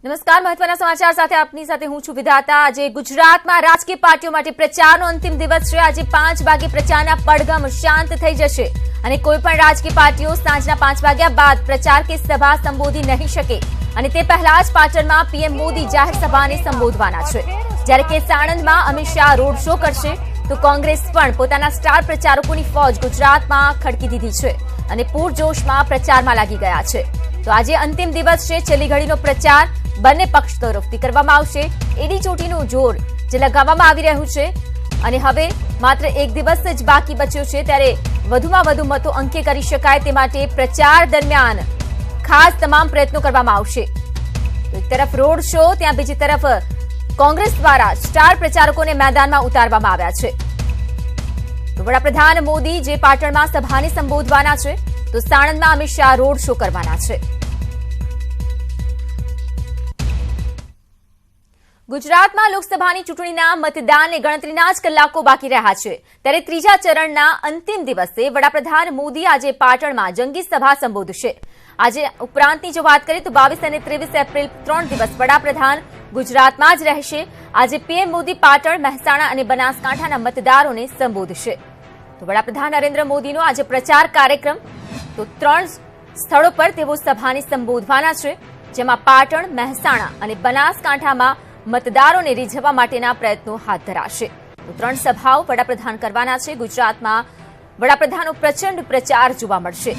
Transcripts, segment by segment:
નમસ્કાર, મહત્વના સમાચાર સાથે આપની સાથે હું છું વિધાતા। આજે ગુજરાતમાં રાજકીય પાર્ટીઓ માટે પ્રચારનો અંતિમ દિવસ છે। આજે 5 વાગે પ્રચારના પડઘમ શાંત થઈ જશે અને કોઈપણ રાજકીય પાર્ટીઓ સાંજના 5 વાગ્યા બાદ પ્રચાર કે સભા સંબોધી નહીં શકે અને તે પહેલા જ પાટણમાં પીએમ મોદી જાહેર સભાને સંબોધવાના છે। જ્યારે કે સાણંદમાં અમિત શાહ રોડ શો કરશે તો કોંગ્રેસ પણ પોતાના સ્ટાર પ્રચારકોની ફોજ ગુજરાતમાં ખડકી દીધી છે અને પૂરજોશમાં પ્રચારમાં લાગી ગયા છે। તો આજે અંતિમ દિવસ છે। છેલ્લી ઘડીનો પ્રચાર બંને પક્ષ તરફથી કરવામાં આવશે। એડી ચોટીનું જોર જે લગાવવામાં આવી રહ્યું છે અને હવે માત્ર એક દિવસ જ બાકી બચ્યો છે ત્યારે વધુમાં વધુ મતો અંકે કરી શકાય તે માટે પ્રચાર દરમિયાન ખાસ તમામ પ્રયત્નો કરવામાં આવશે। એક તરફ રોડ શો, ત્યાં બીજી તરફ કોંગ્રેસ દ્વારા સ્ટાર પ્રચારકોને મેદાનમાં ઉતારવામાં આવ્યા છે। તો વડાપ્રધાન મોદી જે પાટણમાં સભાને સંબોધવાના છે તો સાણંદમાં અમિત શાહ રોડ શો કરવાના છે। ગુજરાતમાં લોકસભાની ચૂંટણીના મતદાનને ગણતરીના જ કલાકો બાકી રહ્યા છે ત્યારે ત્રીજા ચરણના અંતિમ દિવસે વડાપ્રધાન મોદી આજે પાટણમાં જંગી સભા સંબોધશે। આજે ઉપરાંતની જો વાત કરીએ તો 22 અને 23 એપ્રિલ 3 દિવસ વડાપ્રધાન ગુજરાતમાં જ રહેશે। આજે પીએમ મોદી પાટણ, મહેસાણા અને બનાસકાંઠાના મતદારોને સંબોધશે। તો વડાપ્રધાન નરેન્દ્ર મોદીનો આજે પ્રચાર કાર્યક્રમ તો 3 સ્થળો પર તેઓ સભાને સંબોધવાના છે, જેમાં પાટણ, મહેસાણા અને બનાસકાંઠામાં મતદારોને રીઝવવા માટેના પ્રયત્નો હાથ ધરાશે। તો 3 સભાઓ વડાપ્રધાન કરવાના છે। ગુજરાતમાં વડાપ્રધાનનો પ્રચંડ પ્રચાર જોવા મળશે।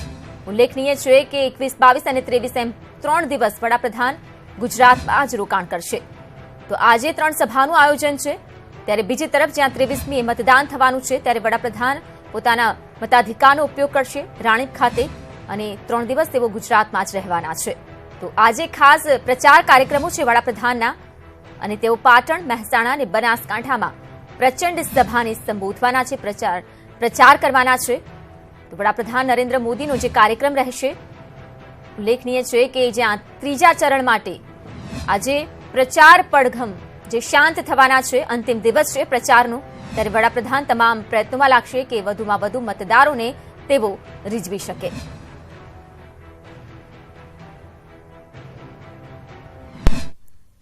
ઉલ્લેખનીય છે કે 21, 22 અને 23 એમ 3 દિવસ વડાપ્રધાન ગુજરાતમાં જ રોકાણ કરશે। તો આજે 3 સભાનું આયોજન છે ત્યારે બીજી તરફ જ્યાં 23મીએ મતદાન થવાનું છે ત્યારે વડાપ્રધાન પોતાના મતાધિકારનો ઉપયોગ કરશે રાણીપ ખાતે અને 3 દિવસ તેઓ ગુજરાતમાં જ રહેવાના છે। તો આજે ખાસ પ્રચાર કાર્યક્રમો છે વડાપ્રધાનના અને તેઓ પાટણ, મહેસાણા અને બનાસકાંઠામાં પ્રચંડ સભાને સંબોધવાના છે, પ્રચાર કરવાના છે। તો વડાપ્રધાન નરેન્દ્ર મોદીનો જે કાર્યક્રમ રહેશે, ઉલ્લેખનીય છે કે જ્યાં ત્રીજા ચરણ માટે આજે પ્રચાર પડઘમ જે શાંત થવાના છે, અંતિમ દિવસ છે પ્રચારનો, ત્યારે વડાપ્રધાન તમામ પ્રયત્નોમાં લાગશે કે વધુમાં વધુ મતદારોને તેઓ રીઝવી શકે।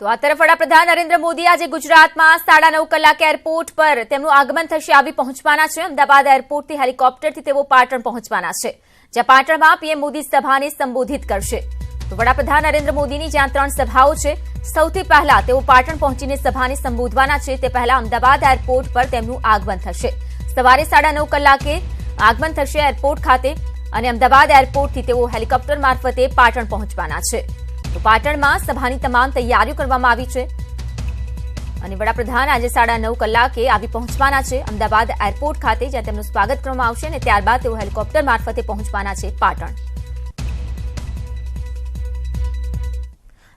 તો આ તરફ વડાપ્રધાન નરેન્દ્ર મોદી આજે ગુજરાતમાં 9:30 કલાકે એરપોર્ટ પર તેમનું આગમન થશે, આવી પહોંચવાના છે। અમદાવાદ એરપોર્ટથી હેલિકોપ્ટરથી તેઓ પાટણ પહોંચવાના છે, જ્યાં પાટણમાં પીએમ મોદી સભાને સંબોધિત કરશે। તો વડાપ્રધાન નરેન્દ્ર મોદીની જ્યાં 3 સભાઓ છે, સૌથી પહેલા તેઓ પાટણ પહોંચીને સભાને સંબોધવાના છે, તે પહેલા અમદાવાદ એરપોર્ટ પર તેમનું આગમન થશે। સવારે 9:30 કલાકે આગમન થશે એરપોર્ટ ખાતે અને અમદાવાદ એરપોર્ટથી તેઓ હેલિકોપ્ટર મારફતે પાટણ પહોંચવાના છે। તો પાટણમાં સભાની તમામ તૈયારીઓ કરવામાં આવી છે અને વડાપ્રધાન આજે 9:30 કલાકે આવી પહોંચવાના છે અમદાવાદ એરપોર્ટ ખાતે, જ્યાં તેમનું સ્વાગત કરવામાં આવશે અને ત્યારબાદ તેઓ હેલિકોપ્ટર મારફતે પહોંચવાના છે પાટણ।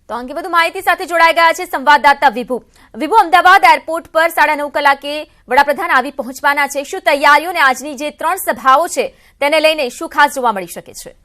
તો અંગે વધુ માહિતી સાથે જોડાઈ ગયા છે સંવાદદાતા વિભુ। વિભુ, અમદાવાદ એરપોર્ટ પર 9:30 કલાકે વડાપ્રધાન આવી પહોંચવાના છે, શું તૈયારીઓ અને આજની જે 3 સભાઓ છે તેને લઈને શું ખાસ જોવા મળી શકે છે?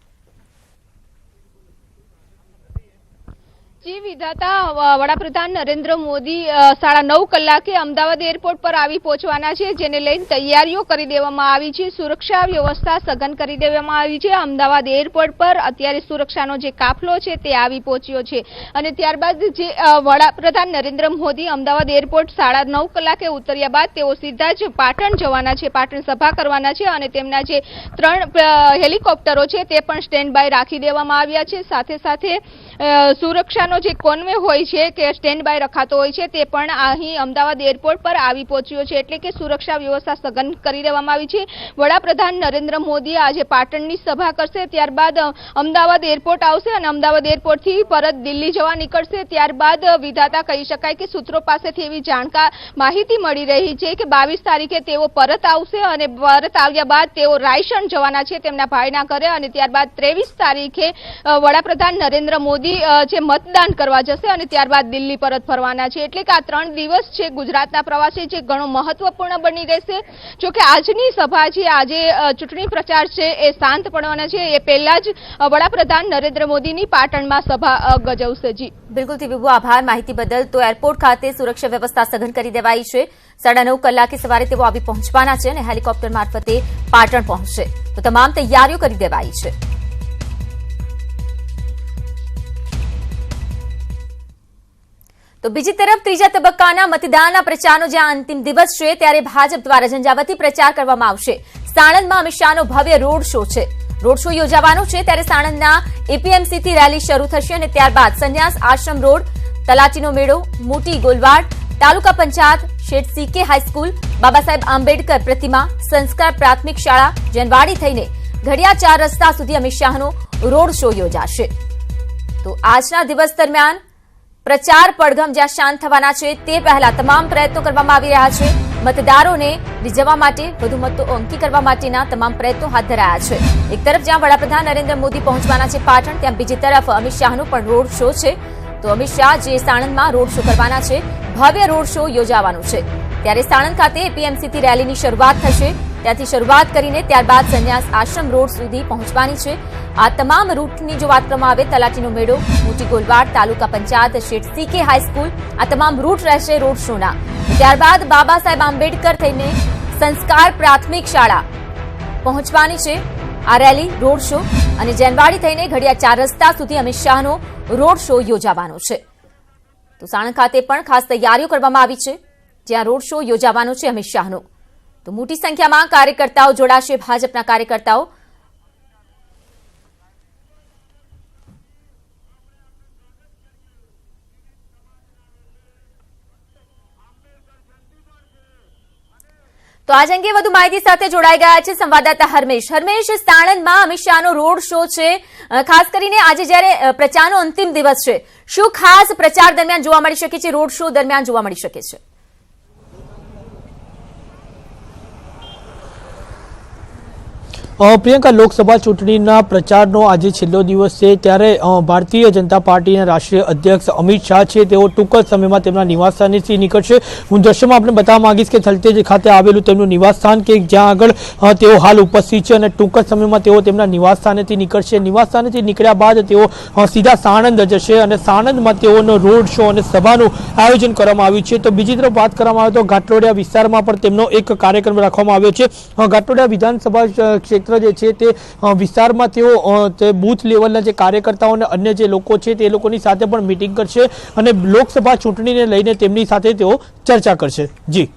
જી વિધાતા, વડાપ્રધાન નરેન્દ્ર મોદી 9:30 કલાકે અમદાવાદ એરપોર્ટ પર આવી પહોંચવાના છે, જેને લઈને તૈયારીઓ કરી દેવામાં આવી છે। સુરક્ષા વ્યવસ્થા સઘન કરી દેવામાં આવી છે। અમદાવાદ એરપોર્ટ પર અત્યારે સુરક્ષાનો જે કાફલો છે તે આવી પહોંચ્યો છે અને ત્યારબાદ જે વડાપ્રધાન નરેન્દ્ર મોદી અમદાવાદ એરપોર્ટ 9:30 કલાકે ઉતર્યા બાદ તેઓ સીધા જ પાટણ જવાના છે, પાટણ સભા કરવાના છે અને તેમના જે 3 હેલિકોપ્ટરો છે તે પણ સ્ટેન્ડ બાય રાખી દેવામાં આવ્યા છે। સાથે સાથે સુરક્ષા જે કોન્વે હોય છે કે સ્ટેન્ડ બાય રખાતો હોય છે તે પણ અહીં અમદાવાદ એરપોર્ટ પર આવી પહોંચ્યો છે, એટલે કે સુરક્ષા વ્યવસ્થા સઘન કરી દેવામાં આવી છે। વડાપ્રધાન નરેન્દ્ર મોદી આજે પાટણની સભા કરશે, ત્યારબાદ અમદાવાદ એરપોર્ટ આવશે અને અમદાવાદ એરપોર્ટથી પરત દિલ્હી જવા નીકળશે। ત્યારબાદ વિધાતા કહી શકાય કે સૂત્રો પાસેથી એવી માહિતી મળી રહી છે કે 22 તારીખે તેઓ પરત આવશે અને પરત આવ્યા બાદ તેઓ રાયસણ જવાના છે તેમના ભાઈના ઘરે અને ત્યારબાદ 23 તારીખે વડાપ્રધાન નરેન્દ્ર મોદી જે મતદાન કરવા જશે અને ત્યારબાદ દિલ્હી પરત ફરવાના છે, એટલે કે આ 3 દિવસ છે ગુજરાતના પ્રવાસે જે ઘણો મહત્વપૂર્ણ બની રહેશે। જો કે આજની સભા છે, આજે ચૂંટણી પ્રચાર છે એ શાંત પડવાના છે, એ પહેલા જ વડાપ્રધાન નરેન્દ્ર મોદીની પાટણમાં સભા ગજવશે। જી બિલકુલ, વિભુ, આભાર માહિતી બદલ। તો એરપોર્ટ ખાતે સુરક્ષા વ્યવસ્થા સઘન કરી દેવાઈ છે। 9:30 કલાકે સવારે તેઓ આવી પહોંચવાના છે અને હેલિકોપ્ટર મારફતે પાટણ પહોંચશે। તો તમામ તૈયારીઓ કરી દેવાઈ છે। તો બીજી તરફ ત્રીજા તબક્કાના મતદાનના પ્રચારનો જ્યાં અંતિમ દિવસ છે ત્યારે ભાજપ દ્વારા ઝંઝાવતી પ્રચાર કરવામાં આવશે. સાણંદમાં અમિત શાહનો ભવ્ય રોડ શો છે. રોડ શો યોજાવાનો છે ત્યારે સાણંદના એપીએમસીથી રેલી શરૂ થશે અને ત્યારબાદ સંન્યાસ આશ્રમ રોડ, તલાટીનો મેળો, મોટી ગોલવાડ, તાલુકા પંચાયત, શેઠ સીકે હાઈસ્કૂલ, બાબા સાહેબ આંબેડકર પ્રતિમા, સંસ્કાર પ્રાથમિક શાળા, જનવાડી થઈને ઘડિયા 4 રસ્તા સુધી અમિત શાહનો રોડ શો યોજાશે. તો આજના દિવસ દરમિયાન પ્રચાર પડઘમ જ્યાં શાંત થવાના છે તે પહેલા તમામ પ્રયત્નો કરવામાં આવી રહ્યા છે. મતદારોને રીઝવવા માટે, વધુ મતો અંકી કરવા માટેના તમામ પ્રયત્નો હાથ ધરાયા છે. એક તરફ જ્યાં વડાપ્રધાન નરેન્દ્ર મોદી પહોંચવાના છે પાટણ, ત્યાં બીજી તરફ અમિત શાહનો પણ રોડ શો છે. તો અમિત શાહ જે સાણંદમાં રોડ શો કરવાના છે, ભવ્ય રોડ શો યોજાવાનો છે. ત્યારે સાણંદ ખાતે એપીએમસીથી રેલીની શરૂઆત થશે. ત્યાંથી શરૂઆત કરીને ત્યારબાદ સંન્યાસ આશ્રમ રોડ સુધી પહોંચવાની છે. આ તમામ રૂટની જો વાત કરવામાં આવે, તલાટીનો મેળો, મોટી ગોલવાડ, તાલુકા પંચાયત, શેઠ સીકે હાઈસ્કૂલ, આ તમામ રૂટ રહેશે રોડ શોના. ત્યારબાદ બાબા સાહેબ આંબેડકર થઈને સંસ્કાર પ્રાથમિક શાળા પહોંચવાની છે આ રેલી, રોડ શો, અને જનવાડી થઈને ઘડિયા 4 રસ્તા સુધી અમિત શાહનો રોડ શો યોજાવાનો છે. તો સાણંદ ખાતે પણ ખાસ તૈયારીઓ કરવામાં આવી છે જ્યાં રોડ શો યોજાવાનો છે અમિત શાહનો. તો મોટી સંખ્યામાં કાર્યકર્તાઓ જોડાશે, ભાજપના કાર્યકર્તાઓ. તો આજ અંગે વધુ માહિતી સાથે જોડાઈ ગયા છે સંવાદદાતા હરમેશ. સાણંદમાં અમિત શાહનો રોડ શો છે, ખાસ કરીને આજે જ્યારે પ્રચારનો અંતિમ દિવસ છે, શું ખાસ પ્રચાર દરમિયાન જોવા મળી શકે છે, રોડ શો દરમિયાન જોવા મળી શકે છે? પ્રિયંકા, લોકસભા ચૂંટણીના પ્રચારનો આજે છેલ્લો દિવસ છે ત્યારે ભારતીય જનતા પાર્ટીના રાષ્ટ્રીય અધ્યક્ષ અમિત શાહ છે તેઓ ટૂંક જ સમયમાં તેમના નિવાસસ્થાનેથી નીકળશે. હું દ્રશ્યમાં આપણે બતાવવા માંગીશ કે થલતેજ ખાતે આવેલું તેમનું નિવાસસ્થાન કે જ્યાં આગળ તેઓ હાલ ઉપસ્થિત છે અને ટૂંક જ સમયમાં તેઓ તેમના નિવાસસ્થાનેથી નીકળશે. નિવાસસ્થાનેથી નીકળ્યા બાદ તેઓ સીધા સાણંદ જશે અને સાણંદમાં તેઓનો રોડ શો અને સભાનું આયોજન કરવામાં આવ્યું છે. તો બીજી તરફ વાત કરવામાં આવે તો ઘાટલોડિયા વિસ્તારમાં પણ તેમનો એક કાર્યક્રમ રાખવામાં આવ્યો છે. ઘાટલોડિયા વિધાનસભા ક્ષેત્ર જે છે તે વિસ્તારમાં તેઓ બૂથ લેવલના જે કાર્યકર્તાઓ અને અન્ય જે લોકો છે તે લોકોની સાથે પણ મીટિંગ કરશે અને લોકસભા ચૂંટણીને લઈને તેમની સાથે તેઓ ચર્ચા કરશે. જી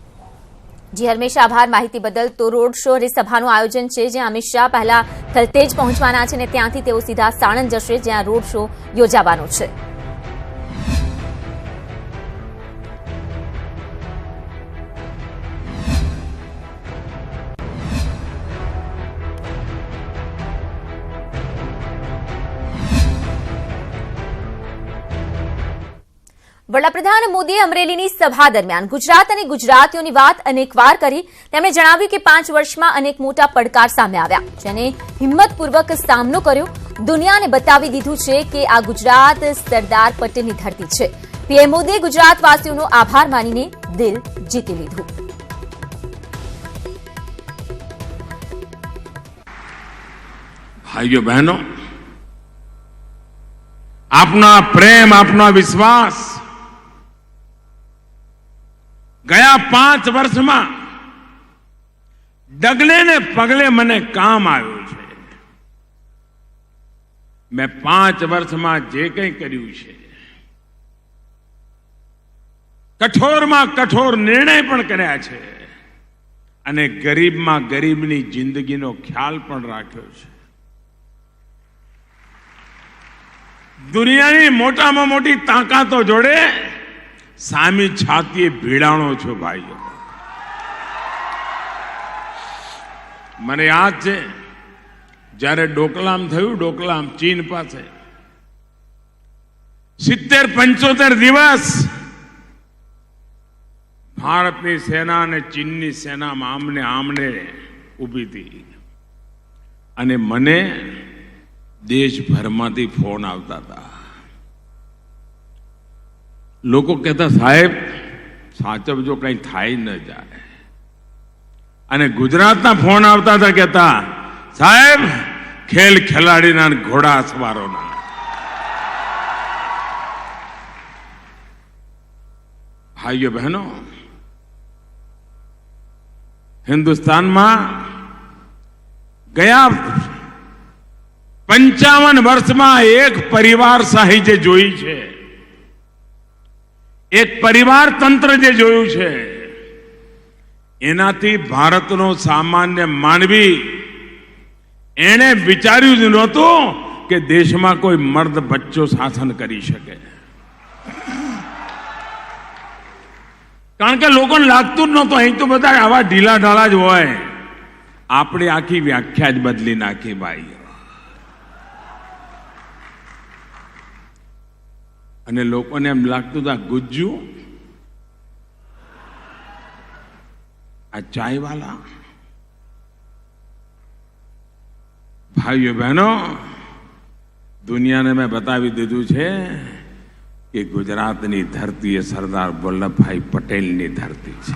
હરમેશ, આભાર માહિતી બદલ. તો રોડ શો અને સભાનું આયોજન છે જ્યાં અમિત શાહ પહેલા થલતેજ પહોંચવાના છે અને ત્યાંથી તેઓ સીધા સાણંદ જશે જ્યાં રોડ શો યોજાવાનો છે. વડાપ્રધાન મોદીએ અમરેલીની સભા દરમિયાન ગુજરાત અને ગુજરાતીઓની વાત અનેકવાર કરી. તેમણે જણાવ્યું કે 5 વર્ષમાં અનેક મોટા પડકાર સામે આવ્યા, જેને હિંમતપૂર્વક સામનો કર્યો. દુનિયાને બતાવી દીધું છે કે આ ગુજરાત સરદાર પટેલની ધરતી છે. પીએમ મોદીએ ગુજરાતવાસીઓનો આભાર માનીને દિલ જીતી લીધું. ભાઈઓ બહેનો, આપના પ્રેમ, આપના વિશ્વાસ ગયા 5 વર્ષમાં ડગલે ને પગલે મને કામ આવ્યું છે. મેં 5 વર્ષમાં જે કંઈ કર્યું છે, કઠોરમાં કઠોર નિર્ણય પણ કર્યા છે અને ગરીબમાં ગરીબની જિંદગીનો ખ્યાલ પણ રાખ્યો છે. દુનિયાની મોટામાં મોટી તાકાતો જોડે સામી છાતીએ ભીડાણો છો ભાઈઓ. મને યાદ છે જ્યારે ડોકલામ થયું, ડોકલામ ચીન પાસે 70-75 દિવસ ભારતની સેના અને ચીનની સેનામાં આમને આમને ઊભી હતી અને મને દેશભરમાંથી ફોન આવતા હતા. લોકો કહેતા, સાહેબ સાચવજો, કંઈ થાય ન જાય. અને ગુજરાતના ફોન આવતા હતા, કહેતા, સાહેબ ખેલ ખેલાડીના ઘોડા સવારોના. ભાઈઓ બહેનો, હિન્દુસ્તાનમાં ગયા 55 વર્ષમાં એક પરિવારશાહી જે જોઈ છે એક પરિવાર તંત્ર જે જોયું છે એનાથી ભારતનો સામાન્ય માનવી એણે વિચાર્યું જ નહોતું કે દેશમાં કોઈ મર્દ બચ્ચો શાસન કરી શકે, કારણ કે લોકોને લાગતું જ નહોતું અહીં તો બધા આવા ઢીલા ઢાલા જ હોય. આપણી આખી વ્યાખ્યા જ બદલી નાખી ભાઈ. અને લોકોને એમ લાગતું હતું આ ગુજ્જુ, આ ચાયવાલા. ભાઈઓ બહેનો, દુનિયાને મેં બતાવી દીધું છે કે ગુજરાતની ધરતી એ સરદાર વલ્લભભાઈ પટેલની ધરતી છે.